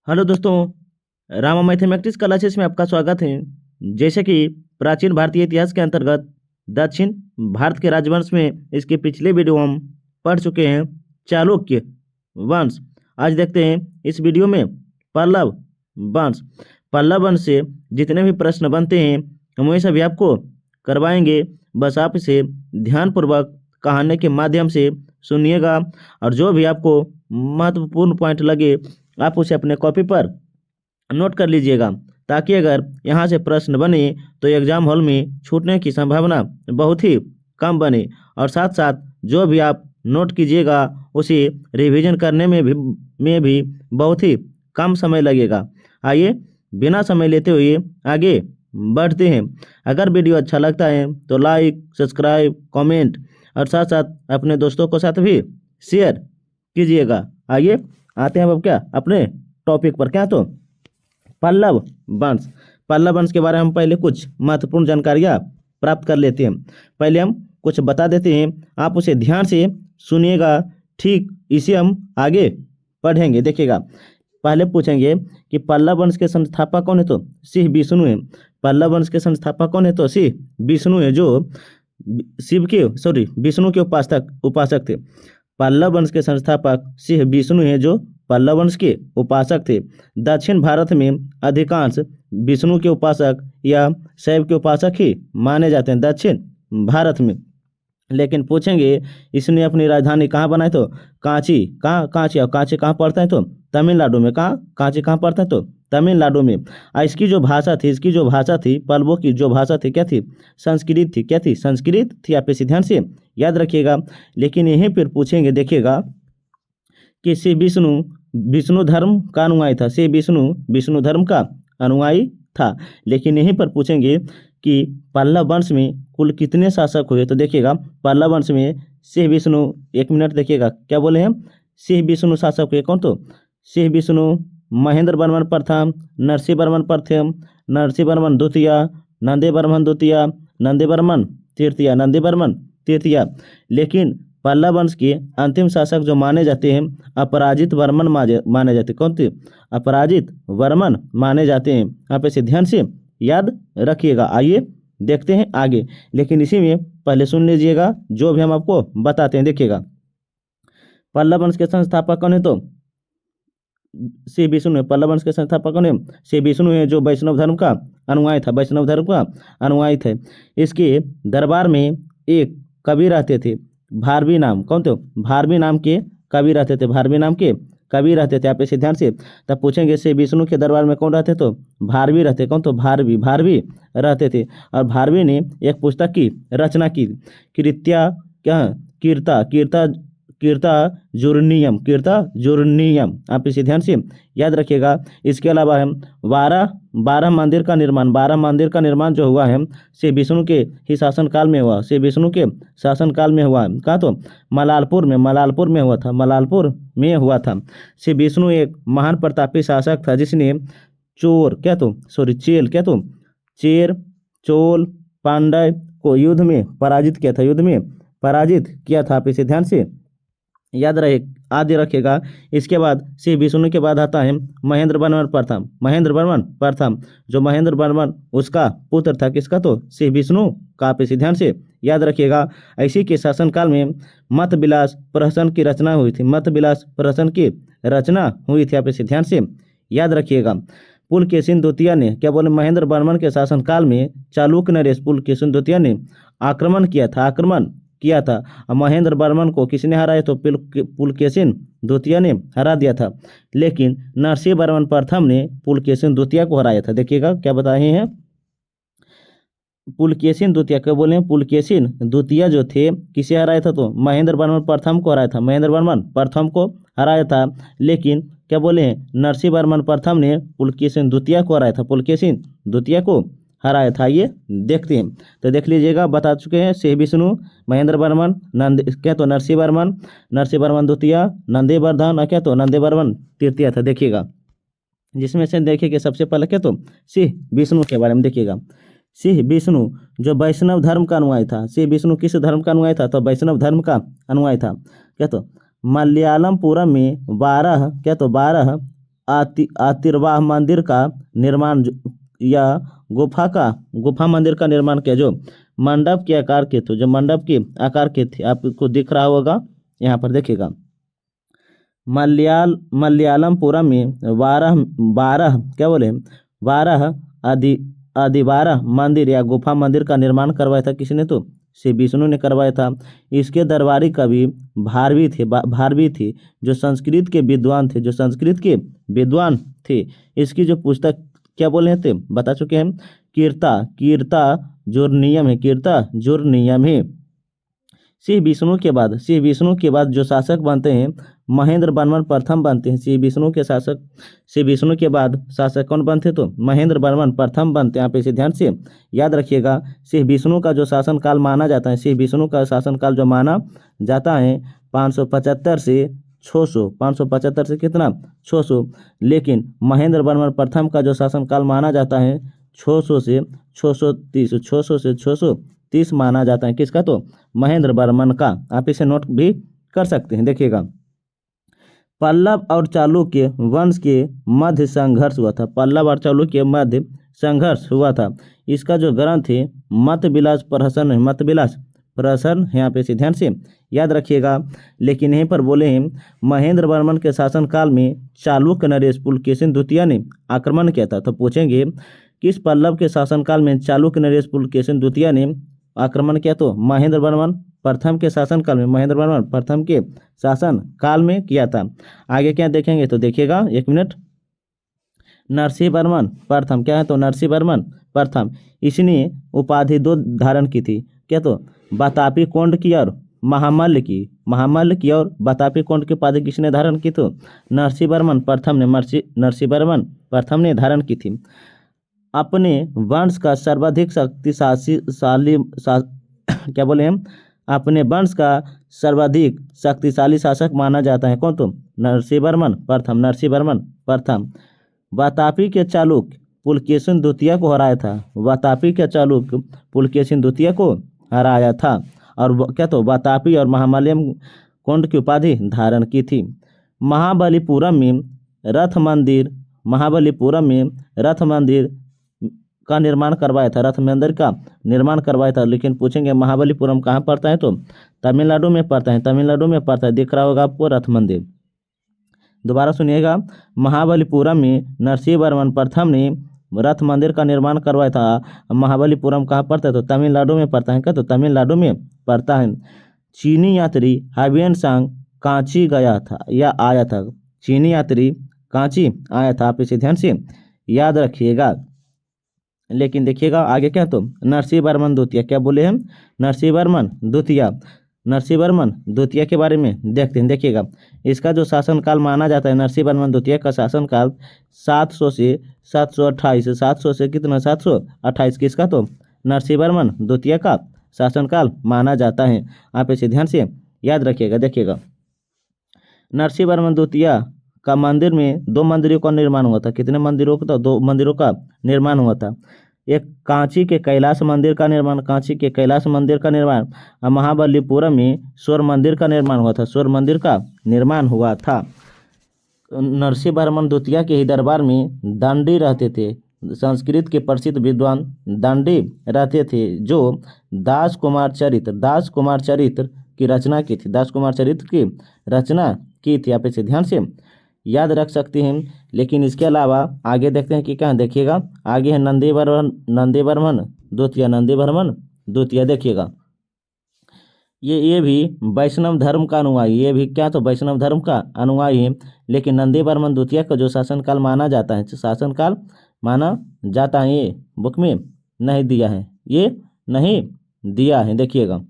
Hello दोस्तों, Rama mathematics classes में आपका स्वागत है। जैसे कि प्राचीन भारतीय इतिहास के अंतर्गत दक्षिण भारत के राजवंश में इसके पिछले वीडियो हम पढ़ चुके हैं चालुक्य वंश। आज देखते हैं इस वीडियो में पल्लव वंश। पल्लव वंश से जितने भी प्रश्न बनते हैं हम वही सभी आपको करवाएंगे। बस आप इसे ध्यानपूर्वक कहानी के माध्यम से सुनिएगा और जो भी आपको महत्वपूर्ण पॉइंट लगे आप उसे अपने कॉपी पर नोट कर लीजिएगा, ताकि अगर यहाँ से प्रश्न बने तो एग्जाम हॉल में छूटने की संभावना बहुत ही कम बने। और साथ साथ जो भी आप नोट कीजिएगा उसे रिवीजन करने में भी बहुत ही कम समय लगेगा। आइए बिना समय लेते हुए आगे बढ़ते हैं। अगर वीडियो अच्छा लगता है तो लाइक, सब्सक्राइब, कमेंट और साथ साथ अपने दोस्तों के साथ भी शेयर कीजिएगा। आइए आते हैं अब क्या अपने टॉपिक पर। क्या तो पल्लव वंश। पल्लव वंश के बारे में हम पहले कुछ महत्वपूर्ण जानकारियाँ प्राप्त कर लेते हैं। पहले हम कुछ बता देते हैं, आप उसे ध्यान से सुनिएगा। ठीक इसे हम आगे पढ़ेंगे। देखिएगा, पहले पूछेंगे कि पल्लव वंश के संस्थापक कौन है, तो सिंह विष्णु है। पल्लव वंश के संस्थापक कौन है, तो सिंह विष्णु है, जो विष्णु के उपासक थे। पल्लव वंश के संस्थापक सिंह विष्णु हैं, जो पल्लव वंश के उपासक थे। दक्षिण भारत में अधिकांश विष्णु के उपासक या शैव के उपासक ही माने जाते हैं दक्षिण भारत में। लेकिन पूछेंगे इसने अपनी राजधानी कहाँ बनाई, तो कांची। कांची और कांची कहाँ पड़ता है, तो तमिलनाडु में। कांची कहाँ पड़ता है, तो तमिलनाडु में। और इसकी जो भाषा थी पल्लवों की जो भाषा थी क्या थी, संस्कृत थी। क्या थी, संस्कृत थी। आप इसे ध्यान से याद रखिएगा। लेकिन यहीं पर पूछेंगे, देखिएगा कि श्री विष्णु धर्म का अनुयायी था। श्री विष्णु धर्म का अनुयायी था। लेकिन यहीं पर पूछेंगे कि पल्लव वंश में कुल कितने शासक हुए, तो देखिएगा पल्लव वंश में श्री विष्णु, एक मिनट देखिएगा क्या बोले हैं, श्री विष्णु शासक हुए। कौन, तो श्री विष्णु, महेंद्र वर्मन प्रथम, नरसिंह वर्मन प्रथम, नरसिंह वर्मन द्वितीय, नंदी वर्मन द्वितीय, नंदी वर्मन तृतीय। लेकिन पल्लव वंश के अंतिम शासक जो माने जाते हैं अपराजित वर्मन माने जाते हैं। कौन थे, अपराजित वर्मन माने जाते हैं। आप इसे ध्यान से याद रखिएगा। आइए देखते हैं आगे। लेकिन इसी में पहले सुन लीजिएगा जो भी हम आपको बताते हैं। देखिएगा, पल्लव वंश के संस्थापक कौन है, तो श्री विष्णु है। पल्लव वंश के संस्थापक कौन है, श्री विष्णु है, जो वैष्णव धर्म का अनुयायी थे। इसके दरबार में एक कवि रहते थे, भारवी नाम। कौन थे, भारवी नाम के कवि रहते थे। आप इसे ध्यान से तब पूछेंगे श्री विष्णु के दरबार में कौन रहते, तो भारवी रहते। कौन, तो भारवी रहते थे। और भारवी ने एक पुस्तक की रचना की, कीर्ता जुर्नियम। आप इसे ध्यान से याद रखिएगा। इसके अलावा हम 12 मंदिर का निर्माण जो हुआ है श्री विष्णु के ही शासनकाल में हुआ। कहाँ, तो मलालपुर में हुआ था। श्री विष्णु एक महान प्रतापी शासक था, जिसने चेर चोल पांड्य को युद्ध में पराजित किया था। आप इसे ध्यान से याद रखेगा। इसके बाद श्री विष्णु के बाद आता है महेंद्र वर्मन प्रथम। जो महेंद्र वर्मन उसका पुत्र था, किसका, तो श्री विष्णु का। आप इसे ध्यान से याद रखिएगा। ऐसी के शासनकाल में मत विलास प्रहसन की रचना हुई थी। आप इसे ध्यान से याद रखिएगा। पुलकेशिन द्वितीय ने, क्या बोले, महेंद्र वर्मन के शासनकाल में चालुक्य नरेश पुलकेशिन द्वितीय ने आक्रमण किया था। और महेंद्र वर्मन को किसने हराया, तो पुलकेशिन द्वितीय ने हरा दिया था। लेकिन नरसिंह वर्मन प्रथम ने पुलकेशिन द्वितीय को हराया था। देखिएगा क्या बता रहे हैं, पुलकेशिन द्वितीय, क्या बोले, पुलकेशिन द्वितीय जो थे किसे हराया था, तो महेंद्र वर्मन प्रथम को हराया था। लेकिन क्या बोले हैं, नरसिंह वर्मन प्रथम ने पुलकेशिन द्वितीय को हराया था। ये देखते हैं। तो देख लीजिएगा, बता चुके हैं श्री विष्णु, महेंद्र वर्मन, नरसिंह वर्मन द्वितीय, नंदीवर्धन, क्या तो नंदी वर्मन तृतीय था। देखिएगा, जिसमें से देखिए सबसे पहले क्या तो श्री विष्णु के बारे में देखिएगा। श्री विष्णु जो वैष्णव धर्म का अनुयायी था। श्री विष्णु किस धर्म का अनुयायी था, तो वैष्णव धर्म का अनुयायी था। क्या तो मलयालमपुरम में 12 आतिरवाह मंदिर का निर्माण या गुफा मंदिर का निर्माण किया, जो मंडप के आकार के थे, जो मंडप के आकार के थे। आपको दिख रहा होगा, यहाँ पर देखिएगा। मलयालमपुरम में 12 क्या बोले 12 अधिवारा मंदिर या गुफा मंदिर का निर्माण करवाया था। किसने? तो श्री विष्णु ने करवाया था। इसके दरबारी कवि भारवी थे, जो संस्कृत के विद्वान थे। इसकी जो पुस्तक क्या बोले थे बता चुके हैं, कीर्ता जुर्नियम है। श्री विष्णु के बाद जो शासक बनते हैं महेंद्र वर्मन प्रथम बनते हैं। श्री विष्णु के बाद शासक कौन बनते? तो महेंद्र वर्मन प्रथम बनते हैं। आप इसे ध्यान से याद रखिएगा। श्री विष्णु का जो शासनकाल माना जाता है, श्री विष्णु का शासनकाल जो माना जाता है 575 से 600, 575 से कितना 600। लेकिन महेंद्र वर्मन प्रथम का जो शासनकाल माना जाता है 600 से 630 माना जाता है। किसका? तो महेंद्र वर्मन का। आप इसे नोट भी कर सकते हैं। देखिएगा, पल्लव और चालुक्य वंश के मध्य संघर्ष हुआ था। पल्लव और चालुक्य मध्य संघर्ष हुआ था। इसका जो ग्रंथ है मतविलास प्रहसन है। यहाँ पे इसे ध्यान से याद रखिएगा। लेकिन यहीं पर बोले हैं महेंद्र वर्मन के शासनकाल में चालुक्य नरेश पुलकेशिन द्वितीय ने आक्रमण किया था। तो पूछेंगे किस पल्लव के शासनकाल में चालुक्य नरेश पुलकेशिन द्वितीय ने आक्रमण किया? तो महेंद्र वर्मन प्रथम के शासनकाल में, महेंद्र वर्मन प्रथम के शासन काल में किया था। आगे क्या देखेंगे? तो देखिएगा, 1 मिनट। नरसिंह वर्मन प्रथम क्या है? तो नरसिंह वर्मन प्रथम, इसने उपाधि 2 धारण की थी। क्या? तो बतापी कोंड की और महामल्ल की और बतापी कोंड की उपाधि किसने धारण की? तो नरसिंह वर्मन प्रथम ने धारण की थी। अपने वंश का सर्वाधिक क्या बोले हम, अपने वंश का सर्वाधिक शक्तिशाली शासक माना जाता है। कौन? तो नरसिंह वर्मन प्रथम। वातापी के चालुक्य पुलकेशिन द्वितीय को हराया था। वातापी के चालुक्य पुलकेशिन द्वितीय को हराया था। और क्या? तो वातापी और महामल्लम कोंड की उपाधि धारण की थी। महाबलीपुरम में रथ मंदिर का निर्माण करवाया था। रथ मंदिर का निर्माण करवाया था। लेकिन पूछेंगे महाबलीपुरम कहाँ पड़ता है? तो तमिलनाडु में पड़ता है। दिख रहा होगा आपको रथ मंदिर। दोबारा सुनिएगा, महाबलीपुरम में नरसिंह वर्मन प्रथम ने रथ मंदिर का निर्माण करवाया था। महाबलीपुरम कहाँ पड़ता है? तो तमिलनाडु में पड़ता है। क्या? तो तमिलनाडु में पड़ता है। चीनी यात्री हावियन सांग कांची गया था या आया था। चीनी यात्री कांची आया था। आप इसे ध्यान से याद रखिएगा। लेकिन देखिएगा आगे क्या? तो नरसिंह वर्मन द्वितीय, क्या बोले हम? नरसिंह वर्मन द्वितीय के बारे में देखते हैं। देखिएगा, इसका जो शासनकाल माना जाता है नरसिंह वर्मन द्वितीय का शासनकाल 700 से 728, 700 से कितना 728 किसका? तो नरसिंह वर्मन द्वितीय का शासनकाल माना जाता है। आप इसे ध्यान से याद रखिएगा। देखिएगा, नरसिंह वर्मन द्वितीय का मंदिर में 2 मंदिरों का निर्माण हुआ था। कितने मंदिरों का? 2 मंदिरों का निर्माण हुआ था। एक कांची के कैलाश मंदिर का निर्माण, और महाबलीपुरम में स्वर्ण मंदिर का निर्माण हुआ था। नरसिंह वर्मन द्वितीय के ही दरबार में दंडी रहते थे। संस्कृत के प्रसिद्ध विद्वान दंडी रहते थे, जो दास कुमार चरित्र की रचना की थी। आप इसे ध्यान से याद रख सकते हैं। लेकिन इसके अलावा आगे देखते हैं कि क्या देखिएगा, आगे है नंदी वर्मन द्वितीय। देखिएगा, ये भी वैष्णव धर्म का अनुयायी, ये भी क्या? तो वैष्णव धर्म का अनुयायी है। लेकिन नंदी वर्मन द्वितीय का जो शासनकाल माना जाता है, ये बुक में नहीं दिया है। देखिएगा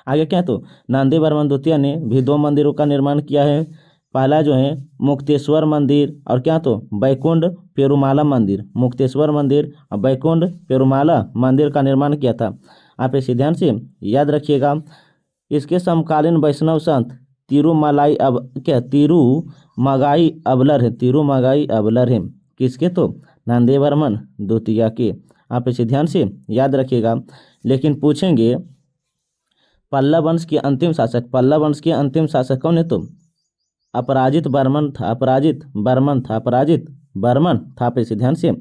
आगे क्या? तो नंदी वर्मन द्वितीय ने भी 2 मंदिरों का निर्माण किया है। पहला जो है मुक्तेश्वर मंदिर और क्या? तो बैकुंठ पेरुमाला मंदिर। मुक्तेश्वर मंदिर और बैकुंठ पेरुमाला मंदिर का निर्माण किया था। आप इसे ध्यान से याद रखिएगा। इसके समकालीन वैष्णव संत तिरुमगाई अबलर है। किसके? तो नंदी वर्मन द्वितीय के। आप इसे ध्यान से याद रखिएगा। लेकिन पूछेंगे पल्लव वंश के अंतिम शासक कौन है? तो अपराजित बर्मन था, अपराजित बर्मन था, अपराजित बर्मन था। आप इसे ध्यान से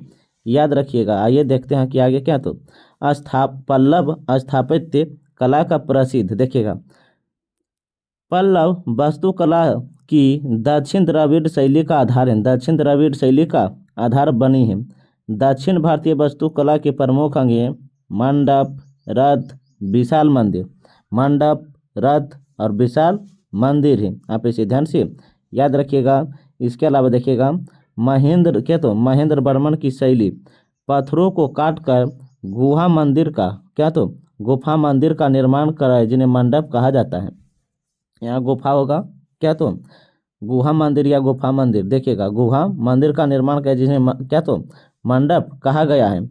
याद रखिएगा। आइए देखते हैं कि आगे क्या। तो पल्लव स्थापत्य कला का प्रसिद्ध, देखिएगा, पल्लव वास्तुकला की दक्षिण द्रविड़ शैली का आधार है, दक्षिण द्रविड़ शैली का आधार बनी है। दक्षिण भारतीय वास्तुकला के प्रमुख अंग हैं मंडप, रथ, विशाल मंदिर। मंडप, रथ और विशाल मंदिर है। आप इसे ध्यान से याद रखिएगा। इसके अलावा देखिएगा, महेंद्र क्या, तो महेंद्र वर्मन की शैली पत्थरों को काटकर गुहा मंदिर का क्या, तो गुफा मंदिर का निर्माण कराए, जिन्हें मंडप कहा जाता है। यहाँ गुफा होगा क्या, तो गुहा मंदिर या गुफा मंदिर, देखिएगा, गुहा मंदिर का निर्माण किया, जिन्हें क्या, तो मंडप कहा गया है।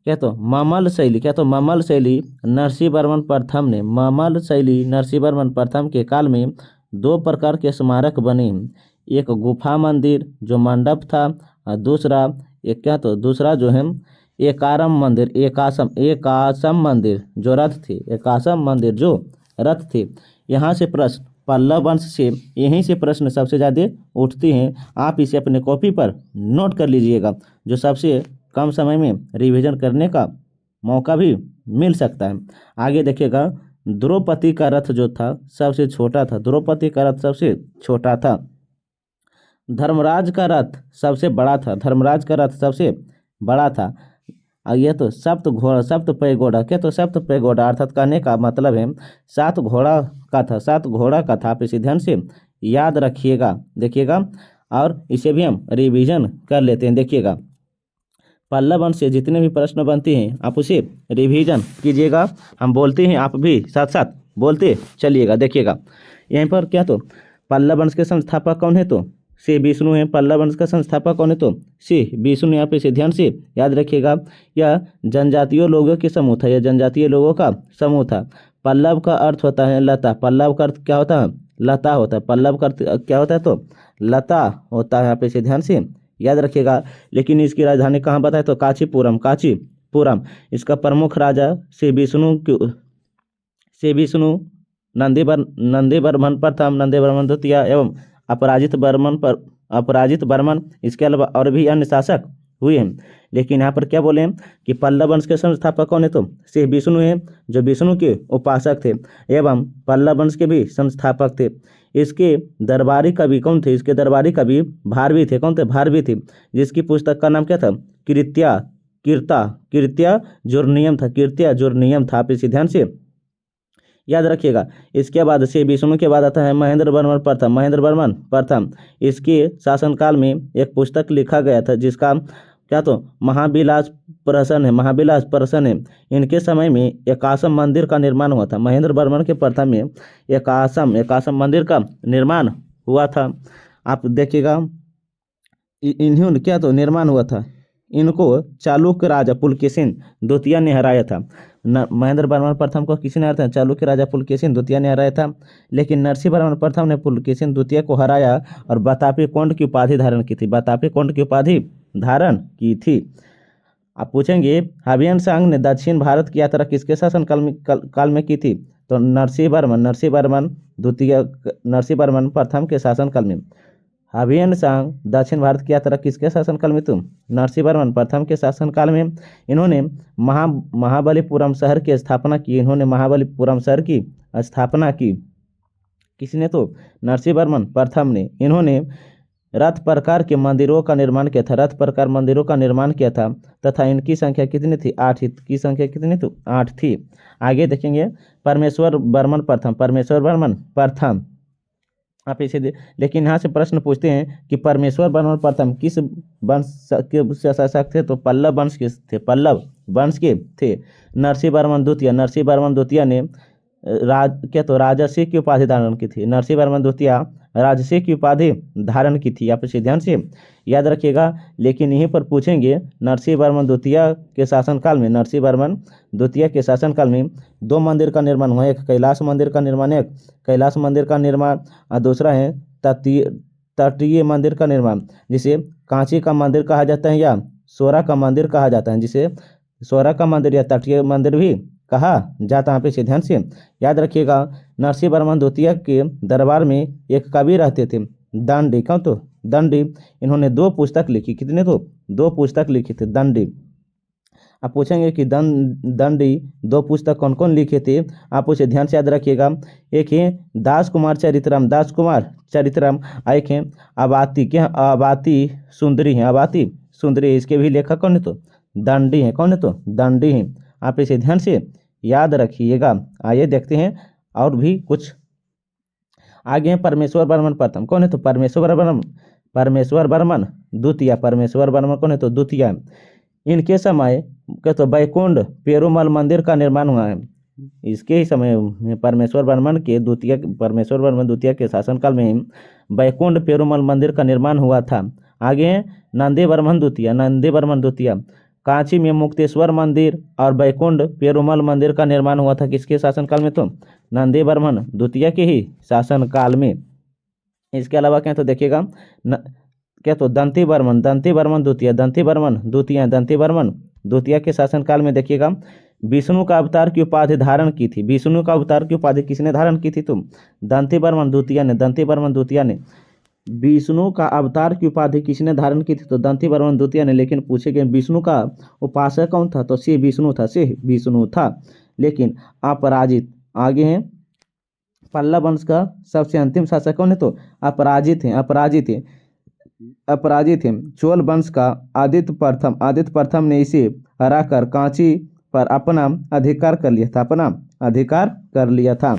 क्या, तो ममल शैली, क्या, तो ममल शैली नरसिंह वर्मन प्रथम ने, ममल शैली नरसिंह वर्मन प्रथम के काल में दो प्रकार के स्मारक बने। एक गुफा मंदिर जो मंडप था, और दूसरा एक क्या, तो दूसरा जो है एकारम मंदिर, एकासम मंदिर जो रथ थे, एकासम मंदिर जो रथ थे। यहाँ से प्रश्न पल्लव वंश से, यहीं से प्रश्न सबसे ज़्यादा उठते हैं। आप इसे अपने कॉपी पर नोट कर लीजिएगा, जो सबसे कम समय में रिवीजन करने का मौका भी मिल सकता है। आगे देखिएगा, द्रौपदी का रथ जो था सबसे छोटा था, द्रौपदी का रथ सबसे छोटा था। धर्मराज का रथ सबसे बड़ा था, धर्मराज का रथ सबसे बड़ा था। और यह तो सप्त घोड़ा, क्या, तो सप्त घोड़ा अर्थात कहने का मतलब है 7 घोड़ा का था, 7 घोड़ा का था। आप इसे ध्यान से याद रखिएगा, देखिएगा, और इसे भी हम रिवीजन कर लेते हैं। देखिएगा, पल्लव वंश से जितने भी प्रश्न बनते हैं आप उसे रिवीजन कीजिएगा। हम बोलते हैं, आप भी साथ साथ बोलते चलिएगा। देखिएगा, यहीं पर क्या, तो पल्लव वंश के संस्थापक कौन है, तो श्री विष्णु है। पल्लव वंश का संस्थापक कौन है, तो श्री विष्णु। यहाँ पे इसे ध्यान से याद रखिएगा। यह जनजातीय लोगों के समूह था, यह जनजातीय लोगों का समूह था। पल्लव का अर्थ होता है लता, पल्लव का अर्थ क्या होता है, लता होता है। पल्लव का अर्थ क्या होता है, तो लता होता है। यहाँ पे इसे ध्यान से याद रखिएगा। लेकिन इसकी राजधानी कहाँ बताए, तो कांचीपुरम, कांचीपुरम। इसका प्रमुख राजा श्री विष्णु नंदी वर्मन प्रथम, नंदी वर्मन द्वितीय एवं अपराजित वर्मन। इसके अलावा और भी अन्य शासक हुए हैं। लेकिन यहाँ पर क्या बोले कि पल्लव वंश के संस्थापक कौन है, तो श्री विष्णु है, जो विष्णु के उपासक थे एवं पल्लव वंश के भी संस्थापक थे। इसके दरबारी कवि कौन थे, इसके दरबारी कवि भारवी थे। कौन थे, भारवी थे, जिसकी पुस्तक का नाम क्या था, कृत्या जुर्नियम था, कृत्या जुर्नियम था। आप इसे ध्यान से याद रखिएगा। इसके बाद से विष्णु के बाद आता है महेंद्र वर्मन प्रथम, महेंद्र वर्मन प्रथम। इसके शासनकाल में एक पुस्तक लिखा गया था जिसका क्या, तो महाविलास प्रहसन है, महाविलास प्रहसन है। इनके समय में एकासम मंदिर का निर्माण हुआ था। महेंद्र वर्मन के प्रथम में एकासम मंदिर का निर्माण हुआ था। आप देखिएगा, इन्होंने क्या, तो निर्माण हुआ था। इनको चालुक्य राजा पुलकेशिन द्वितीय ने हराया था। महेंद्र वर्मन प्रथम को किसी ने हराया था, चालुक्य राजा पुलकेशिन द्वितीय ने हराया था। लेकिन नरसिंह वर्मन प्रथम ने पुलकेशिन द्वितीय को हराया और बतापी कोंड की उपाधि धारण की थी, बतापी कोंड की उपाधि धारण की थी। आप पूछेंगे हाबियन सांग ने दक्षिण भारत की यात्रा किसके शासन काल में की थी, तो नरसिंह वर्मन प्रथम के शासनकाल में। हाबियन सांग दक्षिण भारत की यात्रा किसके शासनकाल में, तुम नरसिंह वर्मन प्रथम के शासनकाल में। इन्होंने महाबलीपुरम शहर की स्थापना की, इन्होंने महाबलीपुरम शहर की स्थापना की। किसने, तो नरसिंह वर्मन प्रथम ने। इन्होंने रथ प्रकार के मंदिरों का निर्माण किया था, रथ प्रकार मंदिरों का निर्माण किया था, तथा इनकी संख्या कितनी थी, 8 की संख्या कितनी थी, 8 थी। आगे देखेंगे, परमेश्वर वर्मन प्रथम। आप इसे लेकिन यहाँ से प्रश्न पूछते हैं कि परमेश्वर वर्मन प्रथम किस वंश के शासक थे, तो पल्लव वंश के थे, पल्लव वंश के थे। नरसिंह वर्मन द्वितीय ने राजर्षि की उपाधि धारण की थी, नरसिंह वर्मन द्वितीय राजर्षि की उपाधि धारण की थी। आप इसे ध्यान से याद रखिएगा। लेकिन यहीं पर पूछेंगे, नरसिंह वर्मन द्वितीय के शासनकाल में 2 मंदिर का निर्माण हुआ, एक कैलाश मंदिर का निर्माण और दूसरा है तटीय मंदिर का निर्माण, जिसे कांची का मंदिर कहा जाता है या सोरा का मंदिर कहा जाता है, जिसे सोरा का मंदिर या तटीय मंदिर भी कहा जाता है। यहाँ पे ध्यान से याद रखिएगा। नरसिंह वर्मन द्वितीय के दरबार में एक कवि रहते थे, दंडी, कौन तो दंडी। इन्होंने 2 पुस्तक लिखी, कितने तो 2 पुस्तक लिखी थी दंडी। आप पूछेंगे कि दंडी 2 पुस्तक कौन कौन लिखे थे, आप उसे ध्यान से याद रखिएगा। एक है दास कुमार चरित्रम, दास कुमार चरित्रम। एक है अबाती, क्या अबाती सुंदरी है, अबाती सुंदरी, इसके भी लेखक कौन है तो दंडी है, कौन है तो दंडी है। आप इसे ध्यान से याद रखिएगा। आइए देखते हैं और भी कुछ आगे हैं। परमेश्वर वर्मन प्रथम, कौन है तो परमेश्वर वर्मन, परमेश्वर वर्मन द्वितीय, परमेश्वर वर्मन कौन है तो द्वितीय। इनके समय क्या तो बैकुंठ पेरुमल मंदिर का निर्माण हुआ है। इसके ही समय में परमेश्वर वर्मन के द्वितीय, परमेश्वर वर्मन द्वितीय के शासनकाल में ही बैकुंठ पेरुमल मंदिर का निर्माण हुआ था। आगे हैं नंदी वर्मन द्वितीय, नंदी वर्मन द्वितीय। कांची में मुक्तेश्वर मंदिर और बैकुंठ पेरुमल मंदिर का निर्माण हुआ था किसके शासनकाल में तो नंदी वर्मन द्वितीय के ही शासनकाल में। इसके अलावा क्या तो देखिएगा क्या तो दंती वर्मन, दंती वर्मन द्वितीय, दंती वर्मन द्वितीय, दंती वर्मन द्वितीय के शासनकाल में देखिएगा विष्णु का अवतार की उपाधि धारण की थी। विष्णु का अवतार की उपाधि किसने धारण की थी तुम दंती वर्मन द्वितीय ने, दंती वर्मन द्वितीय ने। विष्णु का अवतार की उपाधि किसने धारण की थी तो दंती वर्मन द्वितीय ने। लेकिन पूछे गए विष्णु का उपासक कौन था तो शिव विष्णु था, शिव विष्णु था, लेकिन अपराजित। आगे हैं पल्लव वंश का सबसे अंतिम शासक कौन है तो अपराजित है, अपराजित है, अपराजित है। चोल वंश का आदित्य प्रथम, आदित्य प्रथम ने इसे हराकर कांची पर अपना अधिकार कर लिया था, अपना अधिकार कर लिया था।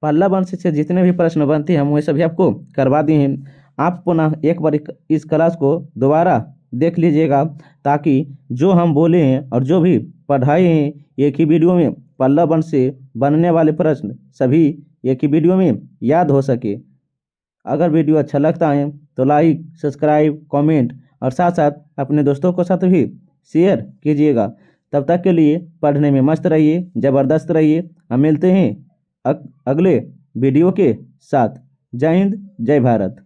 पल्लव वंश से जितने भी प्रश्न बनते हैं हम वो सभी आपको करवा दिए हैं। आप पुनः एक बार इस क्लास को दोबारा देख लीजिएगा ताकि जो हम बोले हैं और जो भी पढ़ाए हैं एक ही वीडियो में पल्लव वंश से बनने वाले प्रश्न सभी एक ही वीडियो में याद हो सके। अगर वीडियो अच्छा लगता है तो लाइक, सब्सक्राइब, कमेंट और साथ साथ अपने दोस्तों के साथ भी शेयर कीजिएगा। तब तक के लिए पढ़ने में मस्त रहिए, ज़बरदस्त रहिए। हम मिलते हैं अगले वीडियो के साथ। जय हिंद, जय भारत।